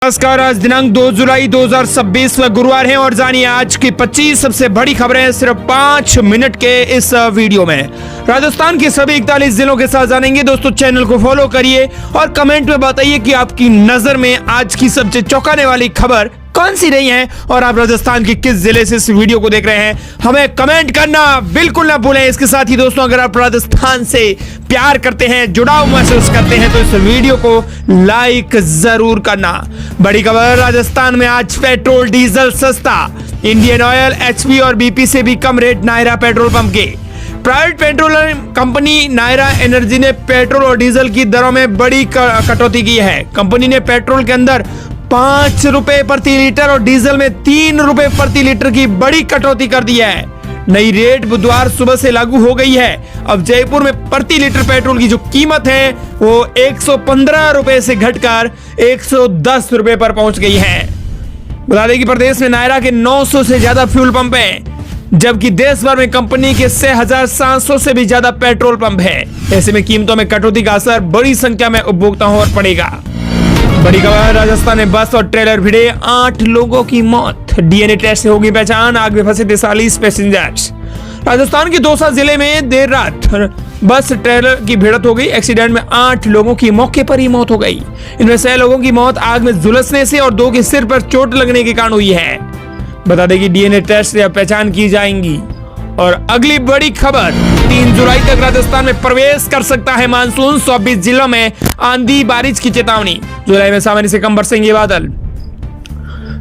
नमस्कार। आज दिनांक 2 जुलाई 2026 गुरुवार है और जानिए आज की 25 सबसे बड़ी खबरें सिर्फ 5 मिनट के इस वीडियो में। राजस्थान के सभी 41 जिलों के साथ जानेंगे। दोस्तों चैनल को फॉलो करिए और कमेंट में बताइए कि आपकी नजर में आज की सबसे चौंकाने वाली खबर कौन सी रही है और आप राजस्थान के किस जिले से इस वीडियो को देख रहे हैं, हमें कमेंट करना बिल्कुल ना भूलें। इसके साथ ही दोस्तों अगर आप राजस्थान से प्यार करते हैं, जुड़ाव महसूस करते हैं तो इस वीडियो को लाइक जरूर करना। बड़ी खबर, राजस्थान में आज पेट्रोल डीजल सस्ता। इंडियन ऑयल, एचपी और बीपी से भी कम रेट नायरा पेट्रोल पंप के। Private petroleum company Nayara energy ने पेट्रोल और डीजल की दरों में बड़ी कटौती की है। कंपनी ने पेट्रोल के अंदर 5 रुपए प्रति लीटर और डीजल में 3 रुपए प्रति लीटर की बड़ी कटौती कर दी है। नई रेट बुधवार सुबह से लागू हो गई है। अब जयपुर में प्रति लीटर पेट्रोल की जो कीमत है वो 115 रुपए से घटकर 110 रुपए पर पहुंच गई है। बता दें कि प्रदेश में नायरा के 900 से ज्यादा फ्यूल पंप हैं, जबकि देश भर में कंपनी के 6700 से भी ज्यादा पेट्रोल पंप है। ऐसे में कीमतों में कटौती का असर बड़ी संख्या में उपभोक्ताओं पर पड़ेगा। बड़ी खबर, राजस्थान में बस और ट्रेलर भिड़े, 8 लोगों की मौत। डीएनए टेस्ट से होगी पहचान, आग में फंसे 43 पैसेंजर्स। राजस्थान के दौसा जिले में देर रात बस ट्रेलर की भिड़ंत हो गई। एक्सीडेंट में 8 लोगों की मौके पर ही मौत हो गई। इनमें 6 लोगों की मौत आग में झुलसने से और 2 के सिर पर चोट लगने के कारण हुई है। बता दें कि डीएनए टेस्ट से अब पहचान की जाएंगी। और अगली बड़ी खबर, 3 जुलाई तक राजस्थान में प्रवेश कर सकता है मानसून। 24 जिलों में आंधी बारिश की चेतावनी। जुलाई में सामान्य से कम बरसेंगे बादल।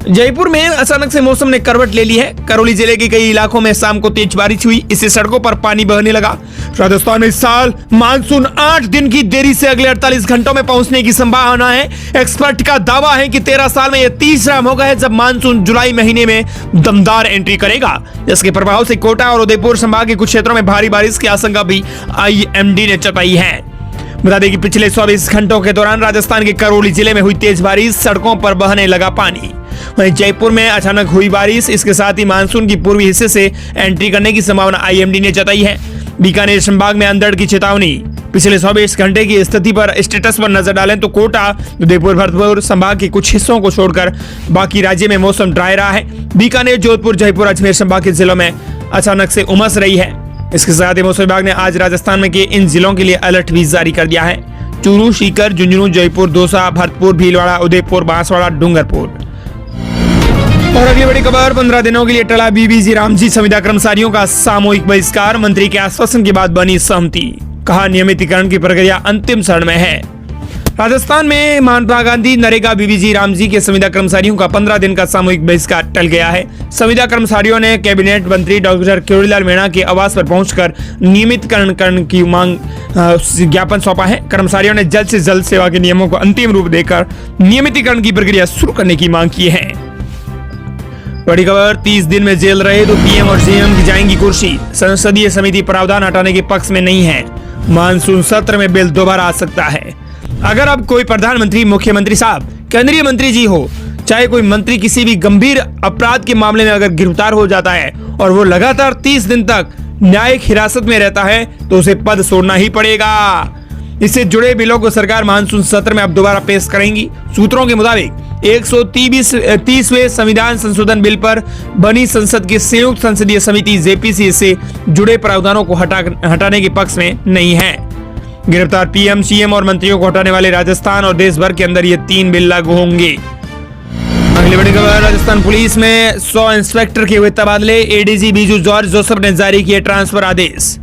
जयपुर में अचानक से मौसम ने करवट ले ली है। करौली जिले के कई इलाकों में शाम को तेज बारिश हुई, इससे सड़कों पर पानी बहने लगा। राजस्थान में इस साल मानसून 8 दिन की देरी से अगले 48 घंटों में पहुंचने की संभावना है। एक्सपर्ट का दावा है कि 13 साल में यह तीसरा मौका है जब मानसून जुलाई महीने में दमदार एंट्री करेगा, जिसके प्रभाव से कोटा और उदयपुर संभाग के कुछ क्षेत्रों में भारी बारिश की आशंका भी आईएमडी ने जताई है। बता दें कि पिछले 24 घंटों के दौरान राजस्थान के करौली जिले में हुई तेज बारिश, सड़कों पर बहने लगा पानी। वहीं जयपुर में अचानक हुई बारिश, इसके साथ ही मानसून की पूर्वी हिस्से से एंट्री करने की संभावना आईएमडी ने जताई है। बीकानेर संभाग में अंधड़ की चेतावनी। पिछले 24 घंटे की स्थिति पर स्टेटस पर नजर डालें तो कोटा, उदयपुर, भरतपुर संभाग के कुछ हिस्सों को छोड़कर बाकी राज्य में मौसम ड्राई रहा है। बीकानेर, जोधपुर, जयपुर, अजमेर संभाग के जिलों में अचानक से उमस रही है। इसके साथ ही मौसम विभाग ने आज राजस्थान में के इन जिलों के लिए अलर्ट भी जारी कर दिया है। चूरू, सीकर, झुंझुनू, जयपुर, दौसा, भरतपुर, भीलवाड़ा, उदयपुर, बांसवाड़ा, डूंगरपुर। और अगली बड़ी खबर, 15 दिनों के लिए टला बीबीजी रामजी संविदा कर्मचारियों का सामूहिक बहिष्कार। मंत्री के आश्वासन के बाद बनी सहमति, कहा नियमितीकरण की प्रक्रिया अंतिम चरण में है। राजस्थान में महात्मा गांधी नरेगा बीबीजी रामजी के संविदा कर्मचारियों का 15 दिन का सामूहिक बहिष्कार टल गया है। संविदा कर्मचारियों ने कैबिनेट मंत्री डॉक्टर किरोड़ीलाल मीणा के आवास पर पहुंचकर नियमितीकरण की मांग ज्ञापन सौंपा है। कर्मचारियों ने जल्द से जल्द सेवा के नियमों को अंतिम रूप देकर नियमितीकरण की प्रक्रिया शुरू करने की मांग की है। बड़ी खबर, 30 दिन में जेल रहे तो पीएम और सीएम की जाएंगी कुर्सी। संसदीय समिति प्रावधान हटाने के पक्ष में नहीं है। मानसून सत्र में बिल दोबारा आ सकता है। अगर अब कोई प्रधानमंत्री, मुख्यमंत्री साहब, केंद्रीय मंत्री जी हो, चाहे कोई मंत्री किसी भी गंभीर अपराध के मामले में अगर गिरफ्तार हो जाता है और वो लगातार 30 दिन तक न्यायिक हिरासत में रहता है तो उसे पद छोड़ना ही पड़ेगा। इससे जुड़े बिलों को सरकार मानसून सत्र में अब दोबारा पेश करेंगी। सूत्रों के मुताबिक 130वें संविधान संशोधन बिल पर बनी संसद की संयुक्त संसदीय समिति जेपीसी से जुड़े प्रावधानों को हटाने के पक्ष में नहीं है। गिरफ्तार पीएम, सीएम और मंत्रियों को हटाने वाले राजस्थान और देश भर के अंदर ये 3 बिल लागू होंगे। अगली बड़ी खबर, राजस्थान पुलिस में 100 इंस्पेक्टर के हुए तबादले। एडीजी बीजू जॉर्ज जोसेफ ने जारी किए ट्रांसफर आदेश।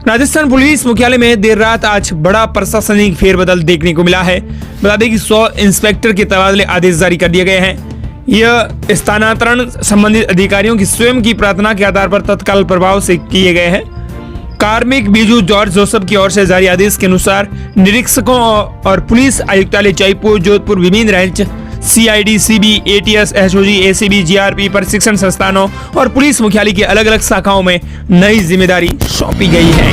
राजस्थान पुलिस मुख्यालय में देर रात आज बड़ा प्रशासनिक फेरबदल देखने को मिला है। बता दें कि 100 इंस्पेक्टर के तबादले आदेश जारी कर दिए गए हैं। यह स्थानांतरण संबंधित अधिकारियों की स्वयं की प्रार्थना के आधार पर तत्काल प्रभाव से किए गए हैं। कार्मिक बीजू जॉर्ज जोसेफ की ओर से जारी आदेश के अनुसार निरीक्षकों और पुलिस आयुक्तालय जयपुर, जोधपुर, विभिन्न range, CID, CB, ATS, SOG, ACB, GRP, प्रशिक्षण संस्थानों और पुलिस मुख्यालय की अलग अलग शाखाओं में नई जिम्मेदारी सौंपी गई है।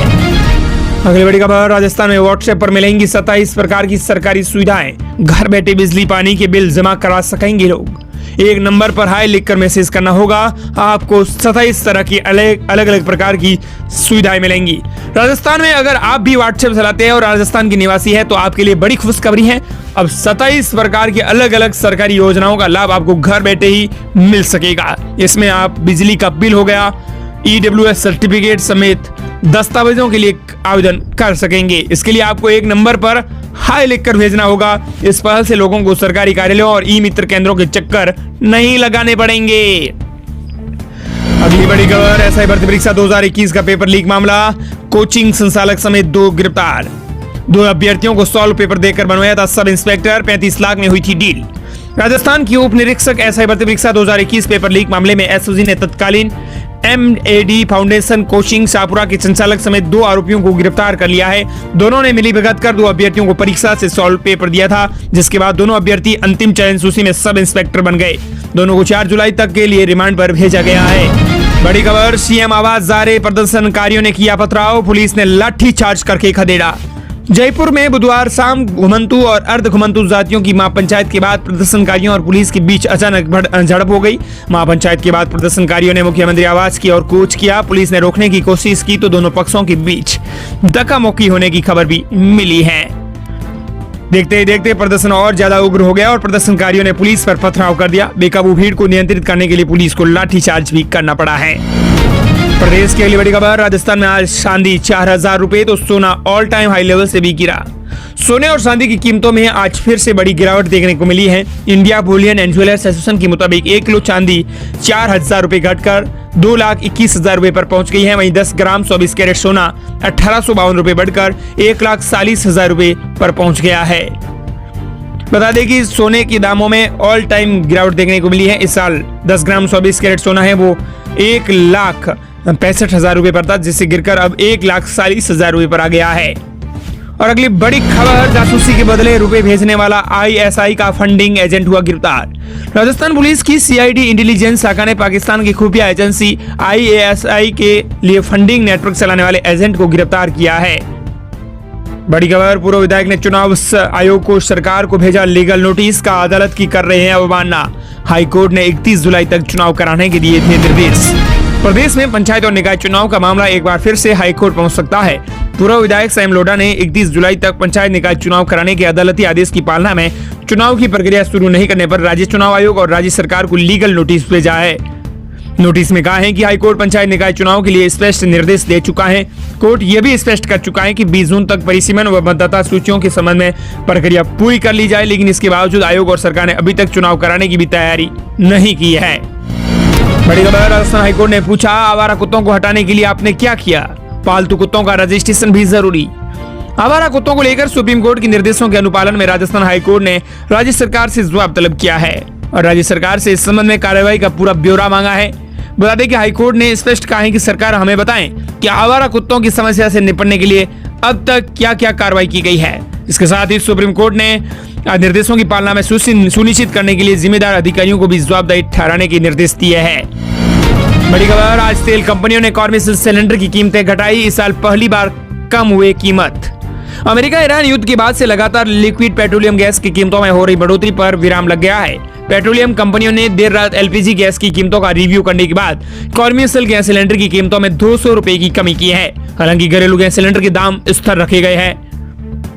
अगली बड़ी खबर, राजस्थान में व्हाट्सएप पर मिलेंगी 27 प्रकार की सरकारी सुविधाएं। घर बैठे बिजली पानी के बिल जमा करा सकेंगे लोग। एक नंबर पर हाई लिखकर मैसेज करना होगा। आपको 27 तरह की अलग अलग प्रकार की सुविधाएं मिलेंगी। राजस्थान में अगर आप भी व्हाट्सएप चलाते हैं और राजस्थान के निवासी है तो आपके लिए बड़ी खुशखबरी है। अब 27 प्रकार की अलग अलग सरकारी योजनाओं का लाभ आपको घर बैठे ही मिल सकेगा। इसमें आप बिजली का बिल हो गया, EWS सर्टिफिकेट समेत दस्तावेजों के लिए आवेदन कर सकेंगे। इसके लिए आपको एक नंबर पर हाई लिखकर भेजना होगा। इस पहल से लोगों को सरकारी कार्यालयों और ई मित्र केंद्रों के चक्कर नहीं लगाने पड़ेंगे। अगली बड़ी खबर, एसआई भर्ती परीक्षा 2021 का पेपर लीक मामला, कोचिंग संचालक समेत 2 गिरफ्तार। 2 अभ्यर्थियों को सॉल्व पेपर देकर बनवाया था सब इंस्पेक्टर, 35 लाख में हुई थी डील। राजस्थान की उप निरीक्षक एसआई भर्ती परीक्षा 2021 पेपर लीक मामले में एसओजी ने तत्कालीन MAD फाउंडेशन कोचिंग शाहपुरा के संचालक समेत 2 आरोपियों को गिरफ्तार कर लिया है। दोनों ने मिलीभगत कर 2 अभ्यर्थियों को परीक्षा से सॉल्व पेपर दिया था, जिसके बाद दोनों अभ्यर्थी अंतिम चयन सूची में सब इंस्पेक्टर बन गए। दोनों को 4 जुलाई तक के लिए रिमांड पर भेजा गया है। बड़ी खबर, सीएम आवास जा रहे प्रदर्शनकारियों ने किया पथराव, पुलिस ने लाठी चार्ज करके खदेड़ा। जयपुर में बुधवार शाम घुमंतु और अर्ध घुमंतु जातियों की महापंचायत के बाद प्रदर्शनकारियों और पुलिस के बीच अचानक झड़प हो गई। महापंचायत के बाद प्रदर्शनकारियों ने मुख्यमंत्री आवास की ओर कूच किया। पुलिस ने रोकने की कोशिश की तो दोनों पक्षों के बीच धक्का-मुक्की होने की खबर भी मिली है। देखते ही देखते प्रदर्शन और ज्यादा उग्र हो गया और प्रदर्शनकारियों ने पुलिस पर पथराव कर दिया। बेकाबू भीड़ को नियंत्रित करने के लिए पुलिस को लाठीचार्ज भी करना पड़ा है। प्रदेश की अगली बड़ी खबर, राजस्थान में आज चांदी 4000 रुपए तो सोना ऑल टाइम हाई लेवल से भी गिरा। सोने और चांदी की कीमतों में आज फिर से बड़ी गिरावट देखने को मिली है। India Boolean and jewellers association के मुताबिक 1 किलो चांदी 4000 रुपए घटकर 2,21,000 रुपए पर पहुंच गई है। वहीं 10 ग्राम 24 कैरेट सोना 1852 रुपए बढ़कर 1,40,000 रुपए पर पहुंच गया है। बता दें कि सोने के दामों में ऑल टाइम गिरावट देखने को मिली है। इस साल 10 ग्राम 24 कैरेट सोना है वो 1,65,000 रुपए पर था, जिससे गिरकर अब 1,40,000 रुपए पर आ गया है। और अगली बड़ी खबर, जासूसी के बदले रुपए भेजने वाला ISI का फंडिंग एजेंट हुआ गिरफ्तार। राजस्थान पुलिस की CID इंटेलिजेंस शाखा ने पाकिस्तान की खुफिया एजेंसी IASI के लिए फंडिंग नेटवर्क चलाने वाले एजेंट को गिरफ्तार किया है। बड़ी खबर, पूर्व विधायक ने चुनाव आयोग को सरकार को भेजा लीगल नोटिस का, अदालत की कर रहे हैं अवमानना। हाईकोर्ट ने 31 जुलाई तक चुनाव कराने के दिए थे निर्देश। प्रदेश में पंचायत और निकाय चुनाव का मामला एक बार फिर से हाईकोर्ट पहुंच सकता है। पूर्व विधायक सैम लोढ़ा ने 31 जुलाई तक पंचायत निकाय चुनाव कराने के अदालती आदेश की पालना में चुनाव की प्रक्रिया शुरू नहीं करने पर राज्य चुनाव आयोग और राज्य सरकार को लीगल नोटिस भेजा है। नोटिस में कहा है कि हाईकोर्ट पंचायत निकाय चुनाव के लिए स्पष्ट निर्देश दे चुका है। कोर्ट यह भी स्पष्ट कर चुका है कि 20 जून तक परिसीमन व मतदाता सूचियों के संबंध में प्रक्रिया पूरी कर ली जाए, लेकिन इसके बावजूद आयोग और सरकार ने अभी तक चुनाव कराने की भी तैयारी नहीं की है। बड़ी खबर, राजस्थान हाईकोर्ट ने पूछा, आवारा कुत्तों को हटाने के लिए आपने क्या किया? पालतू कुत्तों का रजिस्ट्रेशन भी जरूरी। आवारा कुत्तों को लेकर सुप्रीम कोर्ट के निर्देशों के अनुपालन में राजस्थान हाईकोर्ट ने राज्य सरकार से जवाब तलब किया है और राज्य सरकार से इस संबंध में कार्रवाई का पूरा ब्यौरा मांगा है। बता दें कि हाईकोर्ट ने स्पष्ट कहा है कि सरकार हमें बताएं कि आवारा कुत्तों की समस्या से निपटने के लिए अब तक क्या क्या कार्रवाई की गई है। इसके साथ ही सुप्रीम कोर्ट ने निर्देशों की पालना में सुनिश्चित करने के लिए जिम्मेदार अधिकारियों को भी जवाबदेही ठहराने के निर्देश दिए हैं। बड़ी खबर, आज तेल कंपनियों ने कॉमर्शियल सिलेंडर की कीमतें घटाई। इस साल पहली बार कम हुए कीमत। अमेरिका ईरान युद्ध के बाद से लगातार लिक्विड पेट्रोलियम गैस की कीमतों में हो रही बढ़ोतरी पर विराम लग गया है। पेट्रोलियम कंपनियों ने देर रात LPG गैस की कीमतों का रिव्यू करने के बाद कॉमर्शियल गैस सिलेंडर की कीमतों में 200 रुपए की कमी की है। हालांकि घरेलू गैस सिलेंडर के दाम स्थिर रखे गए हैं।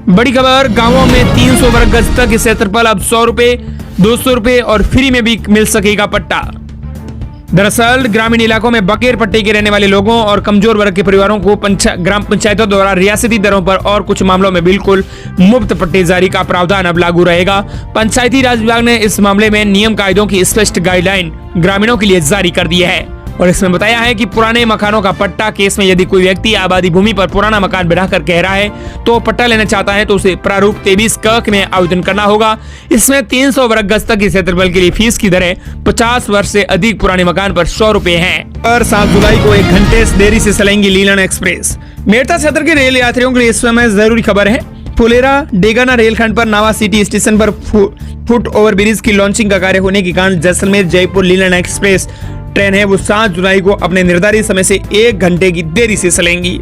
बड़ी खबर, गांवों में 300 वर्ग गज तक क्षेत्रफल अब 100 रुपए, 200 रुपए और फ्री में भी मिल सकेगा पट्टा। दरअसल ग्रामीण इलाकों में बकेर पट्टे के रहने वाले लोगों और कमजोर वर्ग के परिवारों को ग्राम पंचायतों द्वारा रियासती दरों पर और कुछ मामलों में बिल्कुल मुफ्त पट्टे जारी का प्रावधान अब लागू रहेगा। पंचायती राज विभाग ने इस मामले में नियम कायदों की स्पष्ट गाइडलाइन ग्रामीणों के लिए जारी कर दी है और इसमें बताया है कि पुराने मकानों का पट्टा केस में यदि कोई व्यक्ति आबादी भूमि पर पुराना मकान बनाकर कह रहा है तो पट्टा लेना चाहता है तो उसे प्रारूप 23 क में आवेदन करना होगा। इसमें 300 वर्ग गज तक के क्षेत्रफल के लिए फीस की दरें 50 वर्ष से अधिक पुराने मकान पर 100 रुपए हैं। और 7 जुलाई को 1 घंटे देरी से चलेंगी लीलन एक्सप्रेस। मेरठा क्षेत्र के रेल यात्रियों के लिए इस समय जरूरी खबर है। फुलेरा डेगाना रेलखंड पर नावा सिटी स्टेशन पर फुट ओवर ब्रिज की लॉन्चिंग का कार्य होने के कारण जैसलमेर जयपुर लीलन एक्सप्रेस ट्रेन है वो 7 जुलाई को अपने निर्धारित समय से 1 घंटे की देरी से चलेंगी।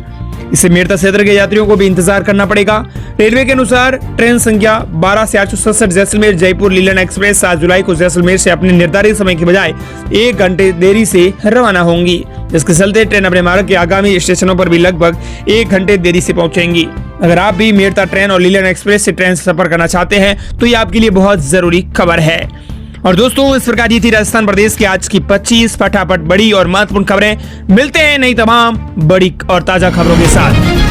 इससे मेरठ क्षेत्र के यात्रियों को भी इंतजार करना पड़ेगा। रेलवे के अनुसार ट्रेन संख्या 12 से 867 जैसलमेर जयपुर लीलन एक्सप्रेस 7 जुलाई को जैसलमेर से अपने निर्धारित समय के बजाय 1 घंटे देरी से रवाना होंगी, जिसके चलते ट्रेन अपने मार्ग के आगामी स्टेशनों पर भी लगभग 1 घंटे देरी से पहुंचेंगी। अगर आप भी मेरठ ट्रेन और लीलन एक्सप्रेस से ट्रेन से सफर करना चाहते हैं तो ये आपके लिए बहुत जरूरी खबर है। और दोस्तों, इस प्रकार ये थी राजस्थान प्रदेश की आज की 25 फटाफट बड़ी और महत्वपूर्ण खबरें। मिलते हैं नई तमाम बड़ी और ताजा खबरों के साथ।